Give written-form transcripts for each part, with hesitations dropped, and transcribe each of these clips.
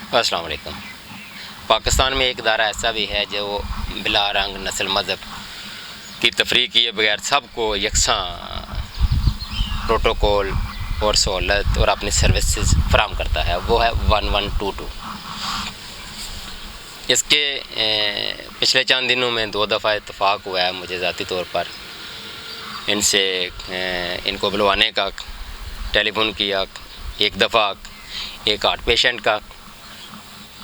अस्सलाम वालेकुम। पाकिस्तान में एक इदारा ऐसा भी है जो बिला रंग नस्ल मज़हब की तफरीक किए बगैर सबको यकसां प्रोटोकॉल और सहूलत और अपनी सर्विसेज फराम करता है, वो है 1122। इसके पिछले चंद दिनों में 2 दफ़ा इत्तफ़ाक हुआ है मुझे ज़ाती तौर पर इनसे इनको बुलवाने का। टेलीफोन किया एक दफ़ा एक हार्ट पेशेंट का,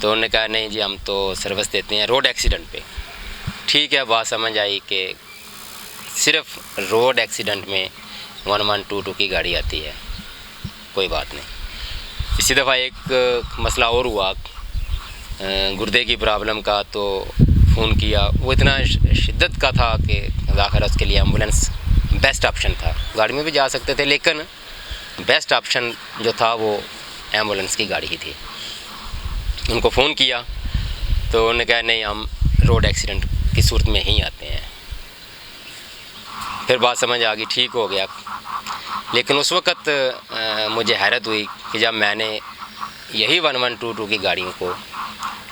तो उन्होंने कहा नहीं जी हम तो सर्विस देते हैं रोड एक्सीडेंट पे। ठीक है, बात समझ आई कि सिर्फ रोड एक्सीडेंट में 1122 की गाड़ी आती है, कोई बात नहीं। इसी दफ़ा एक मसला और हुआ गुर्दे की प्रॉब्लम का, तो फ़ोन किया, वो इतना शिद्दत का था कि आखिर उसके लिए एम्बुलेंस बेस्ट ऑप्शन था। गाड़ी में भी जा सकते थे लेकिन बेस्ट ऑप्शन जो था वो एम्बुलेंस की गाड़ी ही थी। उनको फ़ोन किया तो उन्होंने कहा नहीं हम रोड एक्सीडेंट की सूरत में ही आते हैं। फिर बात समझ आ गई, ठीक हो गया। लेकिन उस वक़्त मुझे हैरत हुई कि जब मैंने यही 1122 की गाड़ियों को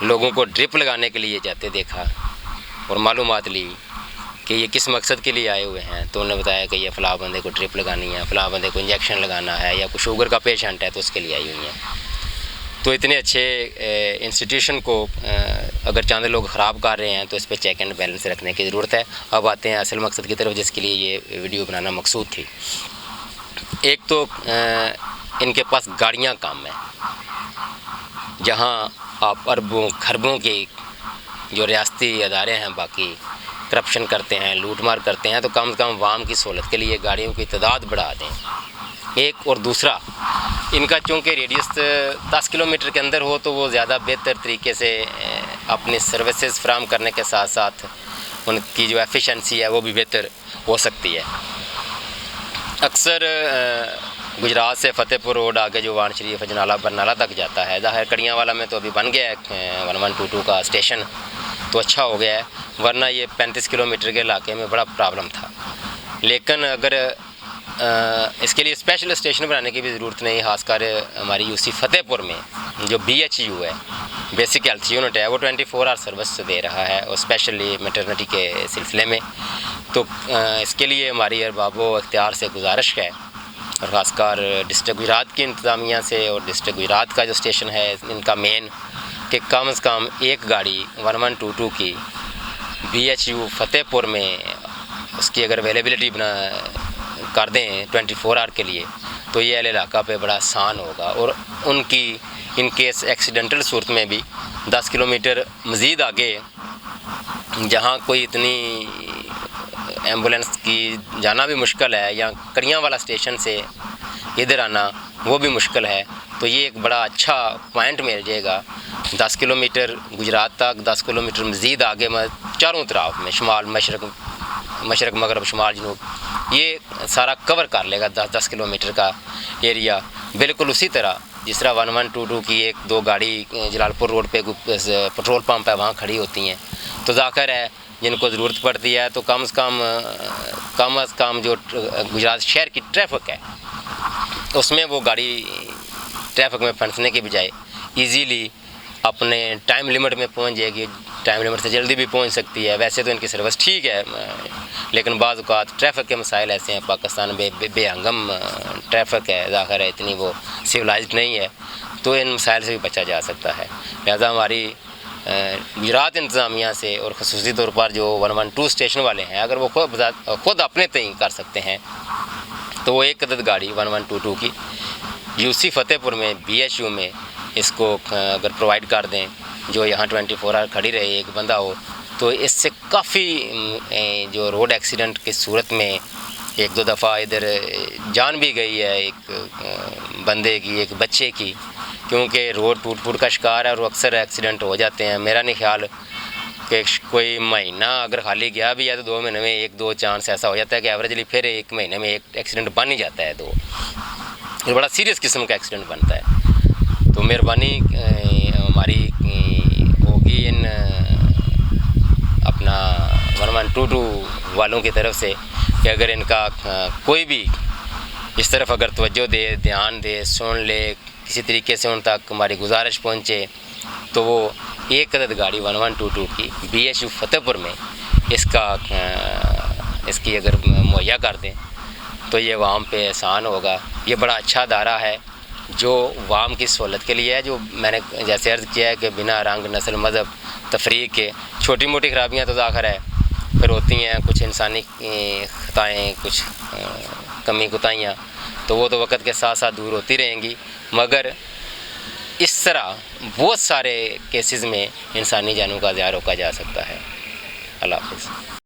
लोगों को ड्रिप लगाने के लिए जाते देखा और मालूमात ली कि ये किस मकसद के लिए आए हुए हैं, तो उन्होंने बताया कि ये फ़लाँ बंदे को ड्रिप लगानी है, फ़लाँ बंदे को इंजेक्शन लगाना है, या कोई शुगर का पेशेंट है तो उसके लिए आई हुई हैं। तो इतने अच्छे इंस्टीट्यूशन को अगर चंद लोग ख़राब कर रहे हैं तो इस पर चेक एंड बैलेंस रखने की ज़रूरत है। अब आते हैं असल मकसद की तरफ जिसके लिए ये वीडियो बनाना मकसूद थी। एक तो इनके पास गाड़ियाँ कम हैं, जहाँ आप अरबों खरबों के जो रियासती अदारे हैं बाकी करप्शन करते हैं, लूट मार करते हैं, तो कम से कम वाम की सहूलत के लिए गाड़ियों की तादाद बढ़ा दें। एक और दूसरा, इनका चूँकि रेडियस 10 किलोमीटर के अंदर हो तो वो ज़्यादा बेहतर तरीके से अपनी सर्विसेज फराहम करने के साथ साथ उनकी जो एफिशिएंसी है वो भी बेहतर हो सकती है। अक्सर गुजरात से फतेहपुर रोड आगे जो वान शरीफ अजनाला बरनाला तक जाता है, ज़ाहिर कड़ियाँ वाला में तो अभी बन गया है 1122 का स्टेशन, तो अच्छा हो गया है, वरना ये 35 किलोमीटर के इलाके में बड़ा प्रॉब्लम था। लेकिन अगर इसके लिए स्पेशल स्टेशन बनाने की भी ज़रूरत नहीं, खासकर हमारी यूसी फतेहपुर में जो BHU है, बेसिक हेल्थ यूनिट है, वो 24 आवर सर्विस दे रहा है और स्पेशली मैटरनिटी के सिलसिले में। तो इसके लिए हमारी अरबाबो इख्तियार से गुजारिश है और ख़ासकर डिस्ट्रिक्ट गुजरात की इंतज़ामिया से और डिस्ट्रिक्ट गुजरात का जो स्टेशन है इनका मेन, कि कम से कम एक गाड़ी 1122 की BHU फतेहपुर में उसकी अगर अवेलेबिलिटी बना कर दें 24 आवर के लिए, तो ये इलाका पे बड़ा आसान होगा। और उनकी इन केस एक्सीडेंटल सूरत में भी 10 किलोमीटर मज़ीद आगे जहाँ कोई इतनी एम्बुलेंस की जाना भी मुश्किल है, या कड़ियाँ वाला स्टेशन से इधर आना वो भी मुश्किल है, तो ये एक बड़ा अच्छा पॉइंट मिल जाएगा। 10 किलोमीटर गुजरात तक, 10 किलोमीटर मज़ीद आगे चारों तरफ में शुमाल मशरक़ मगरब शुमाल जनूब ये सारा कवर कर लेगा 10 किलोमीटर का एरिया। बिल्कुल उसी तरह जिस तरह 1122 की 1-2 गाड़ी जलालपुर रोड पे पेट्रोल पंप है वहाँ खड़ी होती हैं, तो ज़ाहिर है जिनको ज़रूरत पड़ती है तो कम से कम जो गुजरात शहर की ट्रैफिक है उसमें वो गाड़ी ट्रैफिक में फंसने के बजाय ईज़ीली अपने टाइम लिमिट में पहुंच जाएगी, टाइम लिमिट से जल्दी भी पहुंच सकती है। वैसे तो इनकी सर्विस ठीक है, लेकिन बाज़ औक़ात ट्रैफिक के मसाइल ऐसे हैं, पाकिस्तान बेहंगम ट्रैफिक है, ज़ाहिर है इतनी वो सिविलाइज्ड नहीं है, तो इन मसाइल से भी बचा जा सकता है। लिहाजा हमारी गुजरात इंतज़ामिया से और ख़ुसूसी तौर पर जो 112 स्टेशन वाले हैं, अगर वो खुद अपने तय कर सकते हैं तो वो एक अदद गाड़ी 1122 की यूसी फतेहपुर में BHU में इसको अगर प्रोवाइड कर दें, जो यहाँ 24 आवर खड़ी रहे, एक बंदा हो, तो इससे काफ़ी जो रोड एक्सीडेंट की सूरत में 1-2 दफ़ा इधर जान भी गई है एक बंदे की, एक बच्चे की, क्योंकि रोड टूट फूट का शिकार है और अक्सर एक्सीडेंट हो जाते हैं। मेरा नहीं ख्याल कि कोई महीना अगर खाली गया भी है तो 2 महीने में 1-2 चांस ऐसा हो जाता है कि एवरेजली फिर 1 महीने में एक एक्सीडेंट बन ही जाता है, तो बड़ा सीरियस किस्म का एक्सीडेंट बनता है। तो मेहरबानी हमारी होगी इन अपना 1122 वालों की तरफ से कि अगर इनका कोई भी इस तरफ अगर तवज्जो दे, ध्यान दे, सुन ले किसी तरीके से उन तक हमारी गुजारिश पहुँचे तो वो एक अदद गाड़ी 1122 की BHU फतेहपुर में इसकी अगर मुहैया कर दें तो ये वाम पे एहसान होगा। ये बड़ा अच्छा अदारा है जो वाम की सहूलत के लिए है, जो मैंने जैसे अर्ज़ किया है कि बिना रंग नस्ल मज़हब तफरीक के छोटी मोटी खराबियाँ तो ज़ाहिर है फिर होती हैं, कुछ इंसानी ख़ताएँ, कुछ कमी कोताहियाँ, तो वो तो वक्त के साथ साथ दूर होती रहेंगी, मगर इस तरह बहुत सारे केसेस में इंसानी जानों का ज़िया रोका जा सकता है। अल्लाह हाफ़िज़।